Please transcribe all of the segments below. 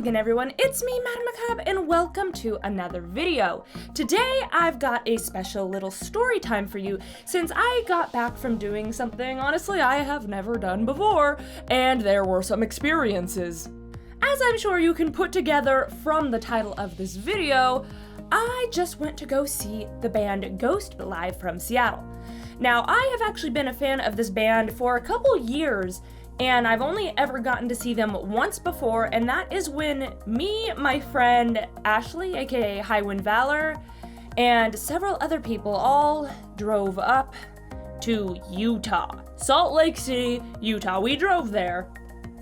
again, everyone. It's me, MadameMacabre, and welcome to another video. Today, I've got a special little story time for you, since I got back from doing something, honestly, I have never done before, and there were some experiences. As I'm sure you can put together from the title of this video, I just went to go see the band Ghost live from Seattle. Now, I have actually been a fan of this band for a couple years, and I've only ever gotten to see them once before, and that is when me, my friend Ashley, aka Highwind Valor, and several other people all drove up to Utah. Salt Lake City, Utah. We drove there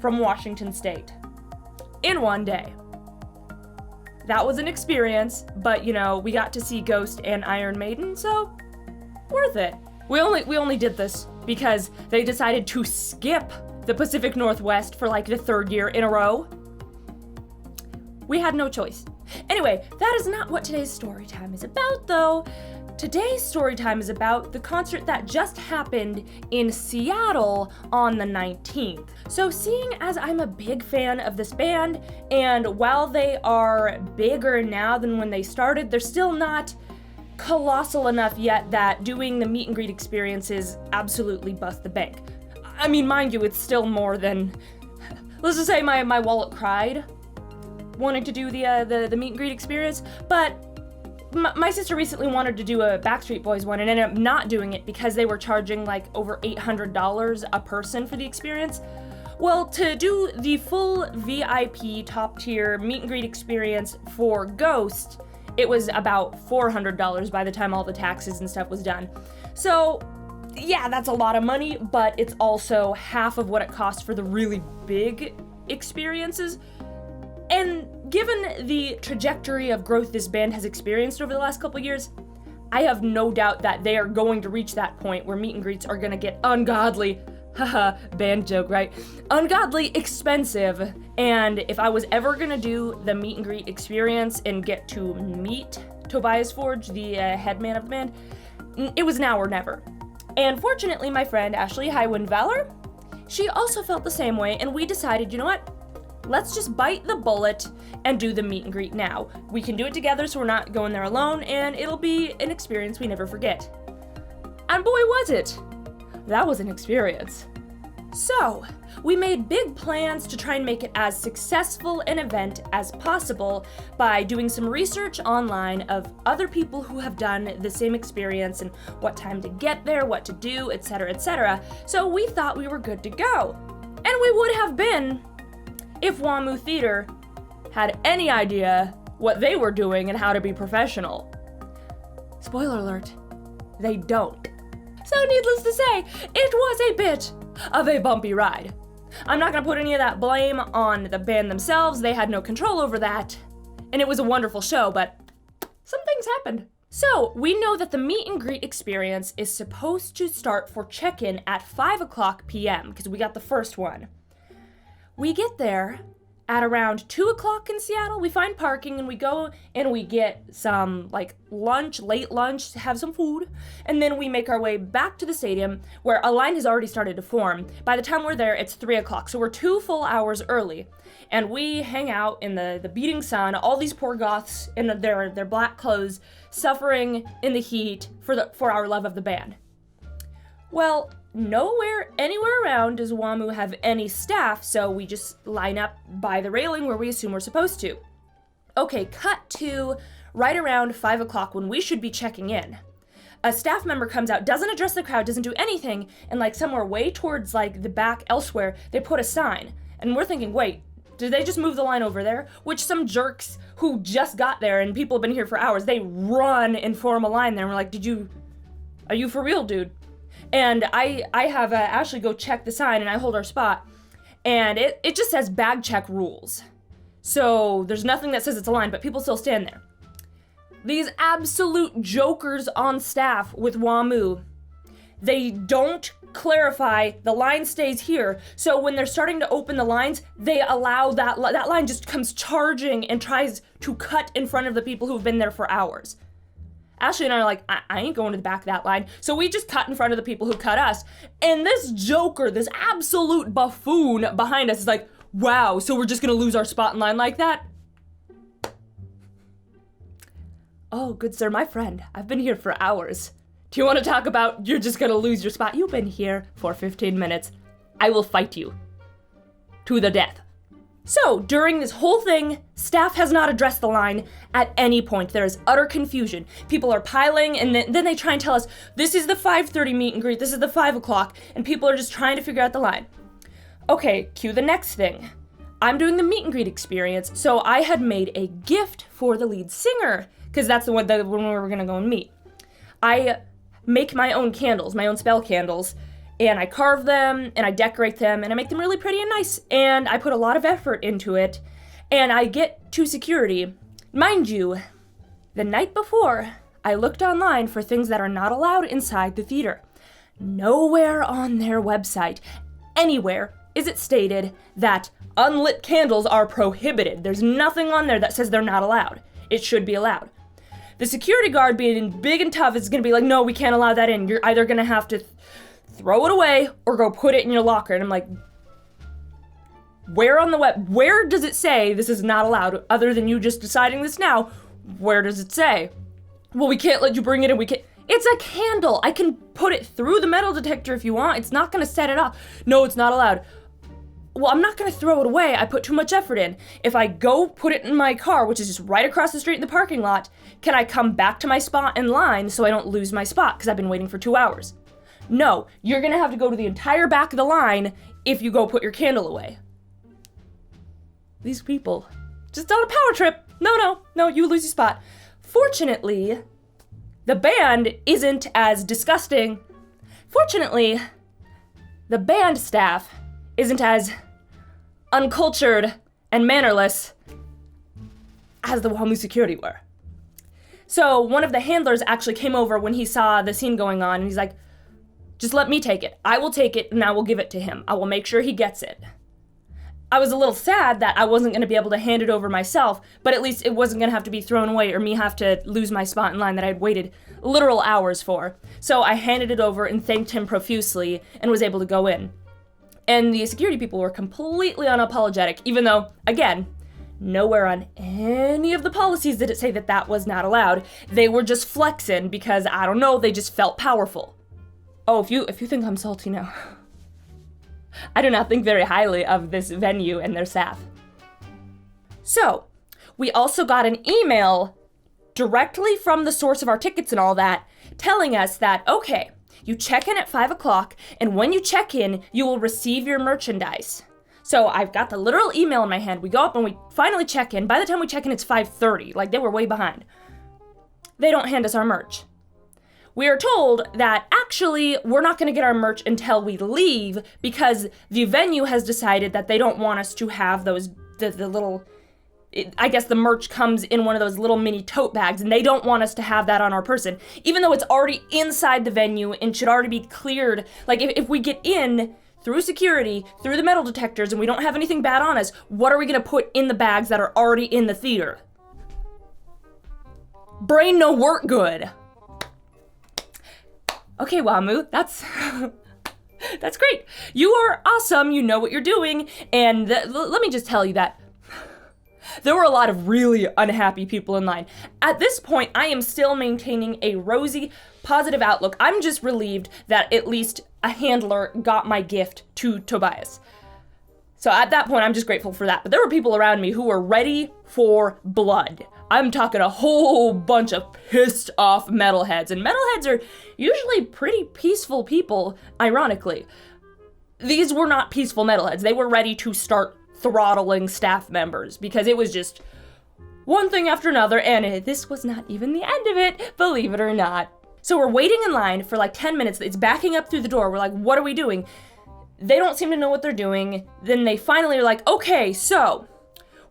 from Washington State in one day. That was an experience, but you know, we got to see Ghost and Iron Maiden, so worth it. We only did this because they decided to skip the Pacific Northwest for like the third year in a row. We had no choice. Anyway, that is not what today's story time is about, though. Today's story time is about the concert that just happened in Seattle on the 19th. So seeing as I'm a big fan of this band, and while they are bigger now than when they started, they're still not colossal enough yet that doing the meet and greet experiences absolutely bust the bank. I mean, mind you, it's still more than, let's just say my wallet cried wanting to do the meet and greet experience, but my sister recently wanted to do a Backstreet Boys one and ended up not doing it because they were charging like over $800 a person for the experience. Well, to do the full VIP top tier meet and greet experience for Ghost, it was about $400 by the time all the taxes and stuff was done. So yeah, that's a lot of money, but it's also half of what it costs for the really big experiences. And given the trajectory of growth this band has experienced over the last couple years, I have no doubt that they are going to reach that point where meet and greets are gonna get ungodly, haha, band joke, right? Ungodly expensive. And if I was ever gonna do the meet and greet experience and get to meet Tobias Forge, the headman of the band, it was now or never. And fortunately, my friend Ashley Highwind Valor, she also felt the same way, and we decided, you know what? Let's just bite the bullet and do the meet and greet now. We can do it together so we're not going there alone, and it'll be an experience we never forget. And boy, was it! That was an experience. So, we made big plans to try and make it as successful an event as possible by doing some research online of other people who have done the same experience and what time to get there, what to do, etc., etc. So we thought we were good to go. And we would have been if WAMU Theater had any idea what they were doing and how to be professional. Spoiler alert, they don't. So needless to say, it was a bit of a bumpy ride. I'm not gonna put any of that blame on the band themselves, they had no control over that, and it was a wonderful show, but some things happened. So, we know that the meet and greet experience is supposed to start for check-in at 5:00 p.m., because we got the first one. We get there at around 2:00 in Seattle. We find parking and we go and we get some like lunch, late lunch, have some food, and then we make our way back to the stadium where a line has already started to form. By the time we're there, it's 3:00, so we're 2 full hours early, and we hang out in the beating sun, all these poor goths in their black clothes, suffering in the heat for our love of the band. Well, anywhere around does WAMU have any staff, so we just line up by the railing where we assume we're supposed to. Okay, cut to right around 5:00 when we should be checking in. A staff member comes out, doesn't address the crowd, doesn't do anything, and like somewhere way towards like the back elsewhere, they put a sign. And we're thinking, wait, did they just move the line over there? Which some jerks who just got there and people have been here for hours, they run and form a line there, and we're like, are you for real, dude? And I have Ashley go check the sign, and I hold our spot, and it just says bag check rules. So there's nothing that says it's a line, but people still stand there. These absolute jokers on staff with WAMU, they don't clarify the line stays here, so when they're starting to open the lines, they allow that line just comes charging and tries to cut in front of the people who've been there for hours. Ashley and I are like, I ain't going to the back of that line. So we just cut in front of the people who cut us. And this joker, this absolute buffoon behind us is like, Wow, so we're just gonna lose our spot in line like that? Oh, good sir, my friend, I've been here for hours. Do you want to talk about you're just gonna lose your spot? You've been here for 15 minutes. I will fight you to the death. So, during this whole thing, staff has not addressed the line at any point. There is utter confusion. People are piling, and then they try and tell us, this is the 5:30 meet and greet, this is the 5 o'clock, and people are just trying to figure out the line. Okay, cue the next thing. I'm doing the meet and greet experience, so I had made a gift for the lead singer, because that's the one when we were gonna go and meet. I make my own candles, my own spell candles, and I carve them, and I decorate them, and I make them really pretty and nice, and I put a lot of effort into it, and I get to security. Mind you, the night before, I looked online for things that are not allowed inside the theater. Nowhere on their website, anywhere, is it stated that unlit candles are prohibited. There's nothing on there that says they're not allowed. It should be allowed. The security guard, being big and tough, is gonna be like, no, we can't allow that in. You're either gonna have to throw it away or go put it in your locker. And I'm like, where does it say this is not allowed, other than you just deciding this now? Where does it say? Well, we can't let you bring it in, we can't. It's a candle. I can put it through the metal detector if you want. It's not gonna set it off. No, it's not allowed. Well, I'm not gonna throw it away. I put too much effort in. If I go put it in my car, which is just right across the street in the parking lot, can I come back to my spot in line so I don't lose my spot because I've been waiting for 2 hours? No, you're gonna have to go to the entire back of the line if you go put your candle away. These people, just on a power trip. No, you lose your spot. Fortunately, the band isn't as disgusting. Fortunately, the band staff isn't as uncultured and mannerless as the Wamu security were. So one of the handlers actually came over when he saw the scene going on, and he's like, just let me take it. I will take it, and I will give it to him. I will make sure he gets it. I was a little sad that I wasn't going to be able to hand it over myself, but at least it wasn't going to have to be thrown away or me have to lose my spot in line that I'd waited literal hours for. So I handed it over and thanked him profusely and was able to go in. And the security people were completely unapologetic, even though, again, nowhere on any of the policies did it say that that was not allowed. They were just flexing because, I don't know, they just felt powerful. Oh, if you think I'm salty now. I do not think very highly of this venue and their staff. So, we also got an email directly from the source of our tickets and all that, telling us that, okay, you check in at 5 o'clock, and when you check in, you will receive your merchandise. So I've got the literal email in my hand. We go up and we finally check in. By the time we check in, it's 5:30. Like, they were way behind. They don't hand us our merch. We are told that actually we're not going to get our merch until we leave because the venue has decided that they don't want us to have those, the little, I guess the merch comes in one of those little mini tote bags, and they don't want us to have that on our person, even though it's already inside the venue and should already be cleared. Like, if we get in through security, through the metal detectors, and we don't have anything bad on us, what are we going to put in the bags that are already in the theater? Brain no work good. Okay, Wamu, that's great. You are awesome, you know what you're doing, and let me just tell you that there were a lot of really unhappy people in line. At this point, I am still maintaining a rosy, positive outlook. I'm just relieved that at least a handler got my gift to Tobias. So at that point, I'm just grateful for that. But there were people around me who were ready for blood. I'm talking a whole bunch of pissed off metalheads. And metalheads are usually pretty peaceful people, ironically. These were not peaceful metalheads. They were ready to start throttling staff members because it was just one thing after another, and this was not even the end of it, believe it or not. So we're waiting in line for like 10 minutes. It's backing up through the door. We're like, what are we doing? They don't seem to know what they're doing. Then they finally are like, okay, so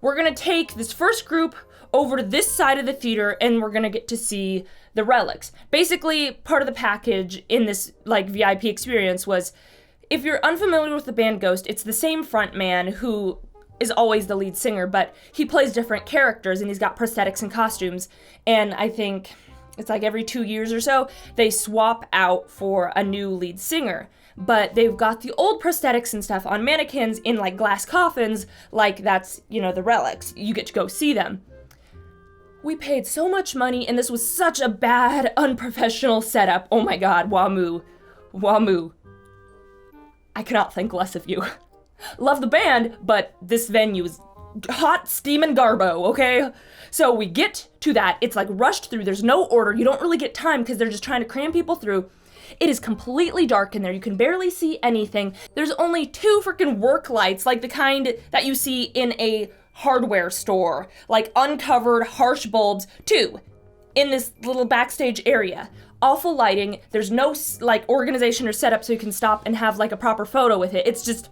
we're gonna take this first group over to this side of the theater and we're gonna get to see the relics. Basically, part of the package in this like VIP experience was, if you're unfamiliar with the band Ghost, it's the same front man who is always the lead singer, but he plays different characters and he's got prosthetics and costumes. And I think it's like every 2 years or so, they swap out for a new lead singer. but they've got the old prosthetics and stuff on mannequins in like glass coffins, like that's, you know, the relics. You get to go see them. We paid so much money, and this was such a bad, unprofessional setup. Oh my god, Wamu. Wamu. I cannot think less of you. Love the band, but this venue is hot, steaming garbo, okay? So we get to that. It's like rushed through. There's no order. You don't really get time because they're just trying to cram people through. It is completely dark in there. You can barely see anything. There's only 2 freaking work lights, like the kind that you see in a hardware store, like uncovered harsh bulbs, 2 in this little backstage area. Awful lighting. There's no like organization or setup so you can stop and have like a proper photo with it. It's just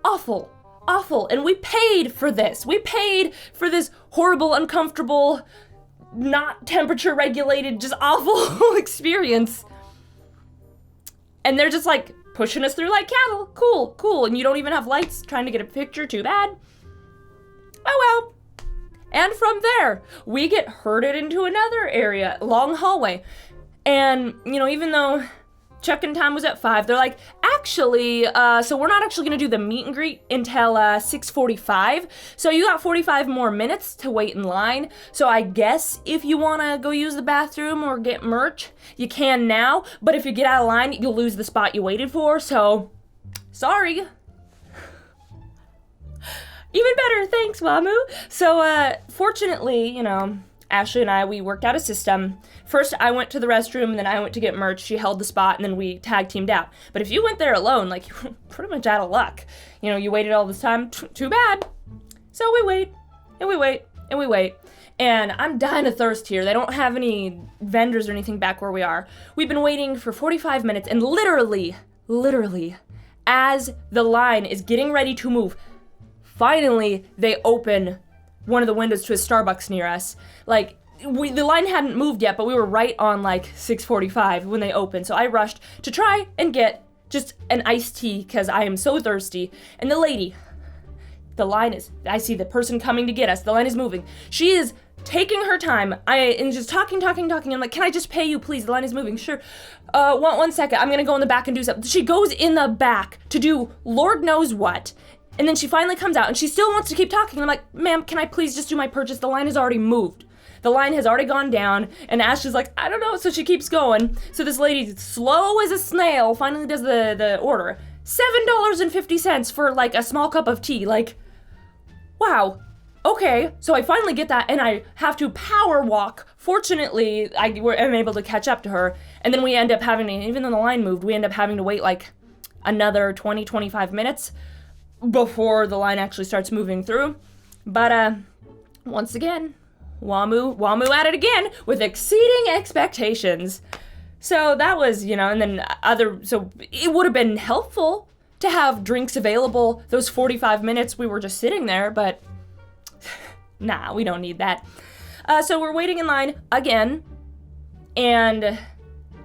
awful, awful. And we paid for this. We paid for this horrible, uncomfortable, not temperature regulated, just awful experience. And they're just like pushing us through like cattle. Cool, cool. And you don't even have lights trying to get a picture. Too bad. Oh well. And from there, we get herded into another area, long hallway. And, you know, even though check-in time was at 5, they're like, actually, so we're not actually gonna do the meet and greet until 6:45. So you got 45 more minutes to wait in line. So I guess if you wanna go use the bathroom or get merch, you can now. But if you get out of line, you'll lose the spot you waited for. So, sorry. Even better, thanks, Wamu. So, fortunately, you know, Ashley and I, we worked out a system. First, I went to the restroom, and then I went to get merch. She held the spot, and then we tag teamed out. But if you went there alone, like, you're pretty much out of luck. You know, you waited all this time, too bad. So we wait, and we wait, and we wait. And I'm dying of thirst here. They don't have any vendors or anything back where we are. We've been waiting for 45 minutes, and literally, as the line is getting ready to move, finally, they open one of the windows to a Starbucks near us. Like, the line hadn't moved yet, but we were right on, like, 6:45 when they opened. So I rushed to try and get just an iced tea, because I am so thirsty. And the lady, I see the person coming to get us. The line is moving. She is taking her time. And just talking. I'm like, can I just pay you, please? The line is moving. Sure. One second. I'm gonna go in the back and do something. She goes in the back to do Lord knows what. And then she finally comes out, and she still wants to keep talking. I'm like, ma'am, can I please just do my purchase? The line has already moved. The line has already gone down, and Ashley's like, I don't know, so she keeps going. So this lady, slow as a snail, finally does the order. $7.50 for, like, a small cup of tea. Like, wow. Okay, so I finally get that, and I have to power walk. Fortunately, I am able to catch up to her, and then we end up having to, even though the line moved, we end up having to wait, like, another 20-25 minutes before the line actually starts moving through. But, once again, Wamu at it again with exceeding expectations. So that was, you know, and then so it would have been helpful to have drinks available those 45 minutes we were just sitting there, but nah, we don't need that. So we're waiting in line again, and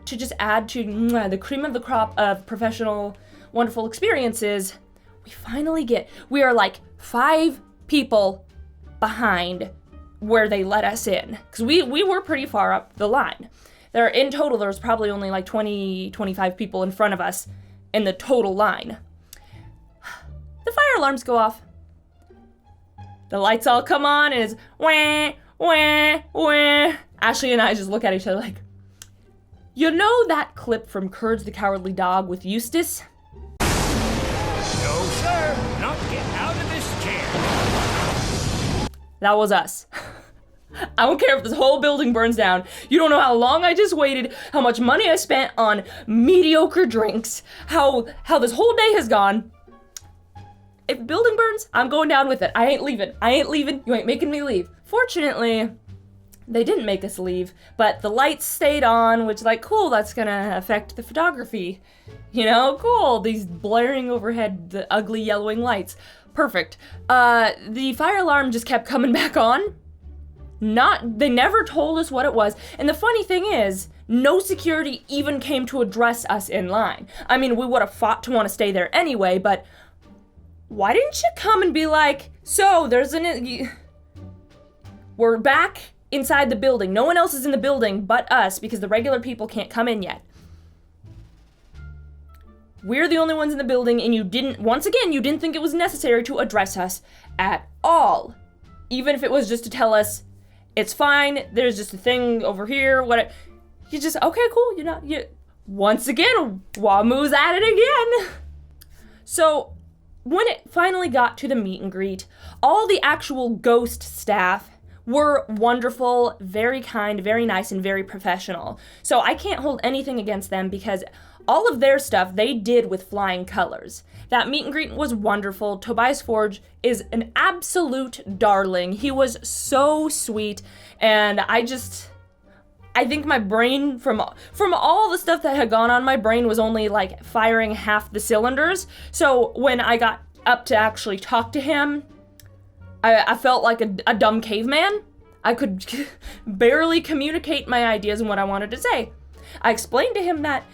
to just add to the cream of the crop of professional, wonderful experiences, we are like 5 people behind where they let us in. Because we were pretty far up the line. In total, there was probably only like 25 people in front of us in the total line. The fire alarms go off. The lights all come on, and it's wah, wah, wah. Ashley and I just look at each other like, you know that clip from Courage the Cowardly Dog with Eustace? No, sir, not get out of this chair. That was us. I don't care if this whole building burns down. You don't know how long I just waited, how much money I spent on mediocre drinks, how this whole day has gone. If building burns, I'm going down with it. I ain't leaving. You ain't making me leave. Fortunately, they didn't make us leave, but the lights stayed on, which, like, cool, that's gonna affect the photography. You know, cool, these blaring overhead, the ugly yellowing lights. Perfect. The fire alarm just kept coming back on. They never told us what it was. And the funny thing is, no security even came to address us in line. I mean, we would have fought to want to stay there anyway, but why didn't you come and be like, so we're back inside the building. No one else is in the building but us because the regular people can't come in yet. we're the only ones in the building, and you didn't think it was necessary to address us at all. Even if it was just to tell us, it's fine, there's just a thing over here, you just, okay, cool, once again, Wamu's at it again. So, when it finally got to the meet and greet, all the actual ghost staff were wonderful, very kind, very nice, and very professional. So I can't hold anything against them because all of their stuff they did with flying colors. That meet and greet was wonderful. Tobias Forge is an absolute darling. He was so sweet, and I think my brain, from all the stuff that had gone on, my brain was only like firing half the cylinders. So when I got up to actually talk to him, I felt like a dumb caveman. I could barely communicate my ideas and what I wanted to say. I explained to him that,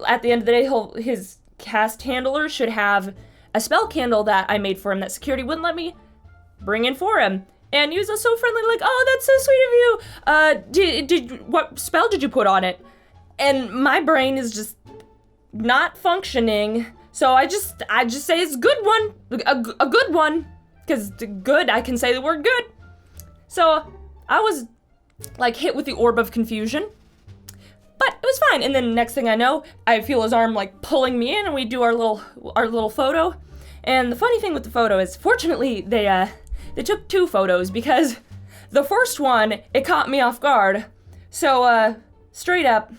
at the end of the day, his cast handler should have a spell candle that I made for him that security wouldn't let me bring in for him. And he was so friendly, like, oh, that's so sweet of you. What spell did you put on it? And my brain is just not functioning. So I just say it's a good one, a good one. Because good, I can say the word good. So I was like hit with the orb of confusion, but it was fine. And then next thing I know, I feel his arm like pulling me in, and we do our little photo. And the funny thing with the photo is, fortunately, they took 2 photos, because the first one, it caught me off guard. So straight up,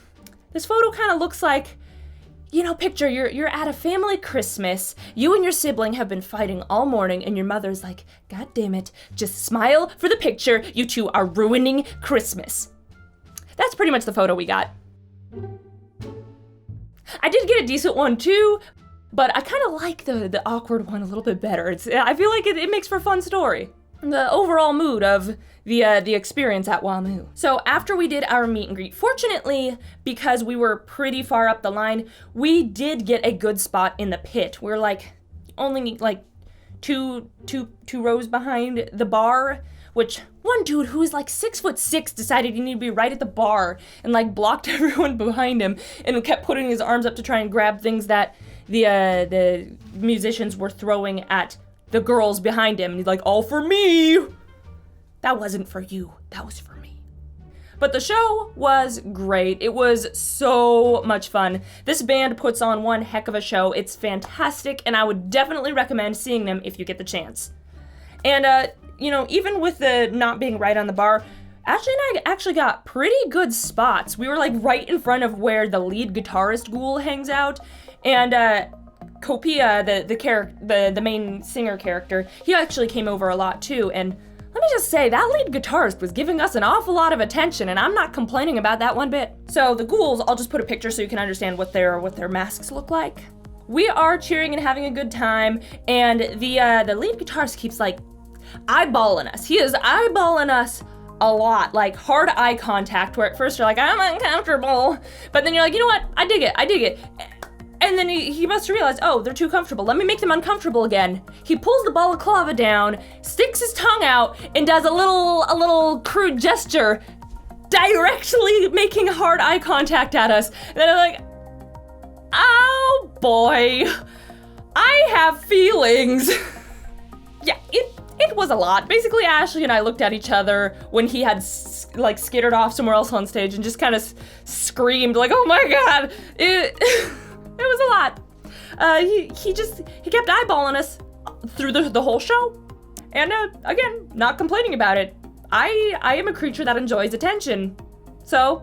this photo kind of looks like, picture you're at a family Christmas. You and your sibling have been fighting all morning, and your mother's like, God damn it, just smile for the picture. You two are ruining Christmas. That's pretty much the photo we got. I did get a decent one too, but I kind of like the awkward one a little bit better. I feel like it makes for a fun story. The overall mood of the experience at Wamu. So after we did our meet and greet, fortunately, because we were pretty far up the line, we did get a good spot in the pit. We're like only like two rows behind the bar, which one dude who was like 6'6" decided he needed to be right at the bar and like blocked everyone behind him and kept putting his arms up to try and grab things that the musicians were throwing at the girls behind him. And he's like, all for me. That wasn't for you. That was for me. But the show was great. It was so much fun. This band puts on one heck of a show. It's fantastic, and I would definitely recommend seeing them if you get the chance. And, even with the not being right on the bar, Ashley and I actually got pretty good spots. We were like right in front of where the lead guitarist Ghoul hangs out, and Copia, the main singer character, he actually came over a lot too, and let me just say, that lead guitarist was giving us an awful lot of attention, and I'm not complaining about that one bit. So the ghouls, I'll just put a picture so you can understand what their masks look like. We are cheering and having a good time, and the lead guitarist keeps like eyeballing us. He is eyeballing us a lot, like hard eye contact, where at first you're like, I'm uncomfortable, but then you're like, you know what, I dig it. And then he must have realized, oh, they're too comfortable. Let me make them uncomfortable again. He pulls the balaclava down, sticks his tongue out, and does a little crude gesture, directly making hard eye contact at us. And then I'm like, oh boy, I have feelings. Yeah, it was a lot. Basically, Ashley and I looked at each other when he had like skittered off somewhere else on stage and just kind of screamed like, oh my God, It was a lot. He kept eyeballing us through the whole show. And again, not complaining about it. I am a creature that enjoys attention. So,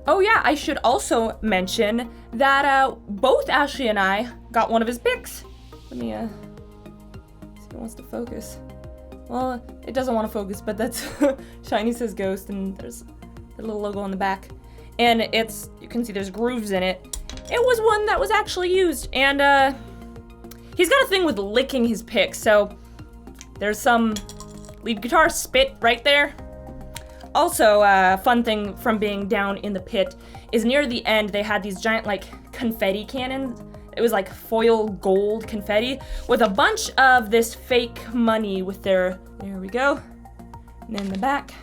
oh yeah, I should also mention that both Ashley and I got one of his pics. Let me see if it wants to focus. Well, it doesn't want to focus, but that's Shiny says ghost, and there's the little logo on the back. And you can see there's grooves in it. It was one that was actually used, and he's got a thing with licking his picks, so there's some lead guitar spit right there. Also, a fun thing from being down in the pit is near the end they had these giant like confetti cannons. It was like foil gold confetti with a bunch of this fake money with there we go, and then the back.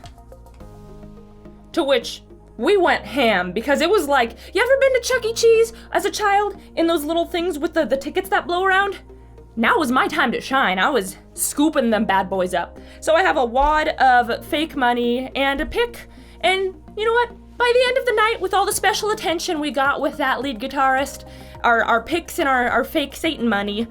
To which we went ham because it was like, you ever been to Chuck E. Cheese as a child in those little things with the tickets that blow around? Now was my time to shine. I was scooping them bad boys up. So I have a wad of fake money and a pick, and you know what? By the end of the night, with all the special attention we got with that lead guitarist, our picks and our fake Satan money,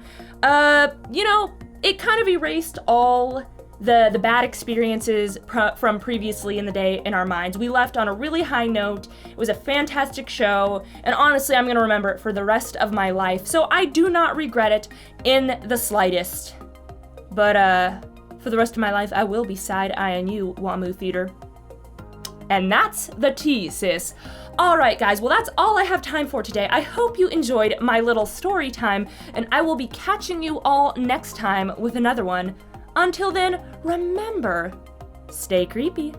you know, it kind of erased all the bad experiences from previously in the day in our minds. We left on a really high note. It was a fantastic show, and honestly, I'm gonna remember it for the rest of my life, so I do not regret it in the slightest. But, for the rest of my life, I will be side-eyeing you, Wamu Theater. And that's the tea, sis. Alright guys, well that's all I have time for today. I hope you enjoyed my little story time, and I will be catching you all next time with another one. Until then, remember, stay creepy.